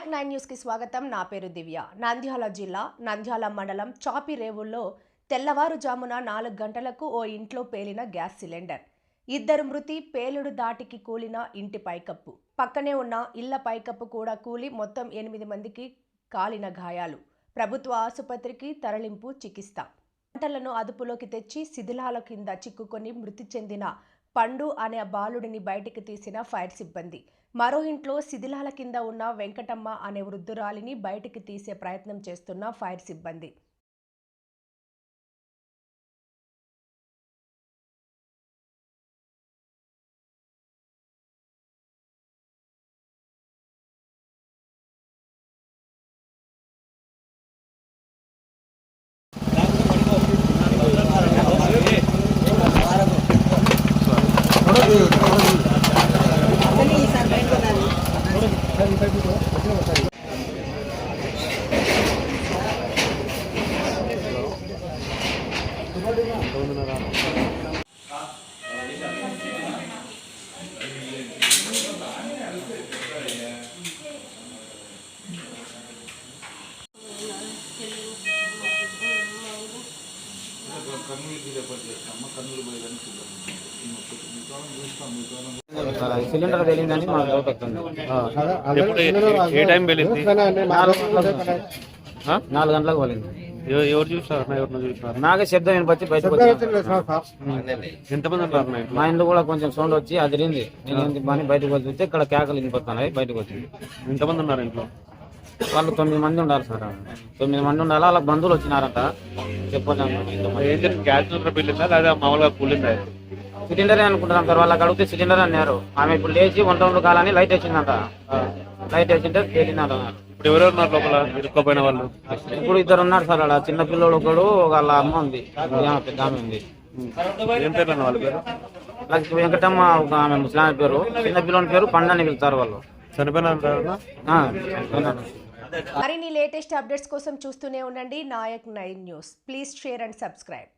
Naik 9 news కి స్వాగతం. నా పేరు దివ్య. నంద్యాల జిల్లా నంద్యాల మండలం చాపిరేవుల్లో తెల్లవారుజామున 4 గంటలకు ఓ ఇంట్లో పేలిన గ్యాస్ సిలిండర్. ఇద్దరు మృతి, పేలుడు దాటికి కూలిన ఇంటి పైకప్పు. పక్కనే ఉన్న ఇళ్ల పైకప్పు కూడా కూలి మొత్తం 8 మందికి కాలిన గాయాలు. ప్రభుత్వ ఆసుపత్రికి తరలింపు చికిత్స. మంటలను అదుపులోకి తెచ్చి శిథిలాల కింద చిక్కుకొని మృతి చెందిన పండు అనే బాలుడిని బయటికి తీసిన ఫైర్ సిబ్బంది. మరో ఇంట్లో శిథిలాల కింద ఉన్న వెంకటమ్మ అనే వృద్ధురాలిని బయటికి తీసే ప్రయత్నం చేస్తున్న ఫైర్ సిబ్బంది. సిలిండర్ వెళ్ళిందని మాకు డౌట్ వస్తుంది. ఏ టైం వెళ్ళింది? 4 గంటలకు వెళ్ళింది. ఎవరు చూసారు? ఎవరిని చూసారు? నాకే శబ్దం వినిపించి బయటకు వచ్చాను. ఎంతమంది ఉన్నారు? మా ఇంట్లో కూడా కొంచెం సౌండ్ వచ్చి అదిరింది. నేను ఏంటి బయటకు వచ్చి చూస్తే ఇక్కడ కేకలు వినిపిస్తున్నాయి. బయటకు వచ్చింది. ఎంతమంది ఉన్నారు ఇంట్లో? వాళ్ళు 9 మంది ఉండాలి సార్. 9 మంది ఉండాలి. వాళ్ళ బంధువులు వచ్చినారంట. చెప్పలేము. గ్యాస్ సిలిండర్ వెళ్ళిందా లేదా మామూలుగా కూలిందా? సిలిండరే అనుకుంటున్నాం సార్. వాళ్ళకి అడిగితే సిలిండర్ అన్నారు. ఆమె ఇప్పుడు లేచి వంట కాలని లైట్ వేసిందంట. లైట్ వేసింటే తేలిందంట. ఇప్పుడు ఎవరెవరు ఉన్నారు లోపల ఇరుక్కోపోయిన వాళ్ళు? ఇప్పుడు 2 ఉన్నారు సార్. అలా చిన్న పిల్లలు ఒకడు, వాళ్ళ అమ్మ ఉంది, పెద్ద ఆమె ఉంది. ఏం పేరు అన్న వాళ్ళ పేరు? వెంకటమ్మ ఒక ఆమె ముస్లాం పేరు. చిన్న పిల్లని పేరు పండని పిలుస్తారు వాళ్ళు. చనిపోయిన మరిన్ని లేటెస్ట్ అప్డేట్స్ కోసం చూస్తూనే ఉండండి Nayak 9 news. Please share and subscribe.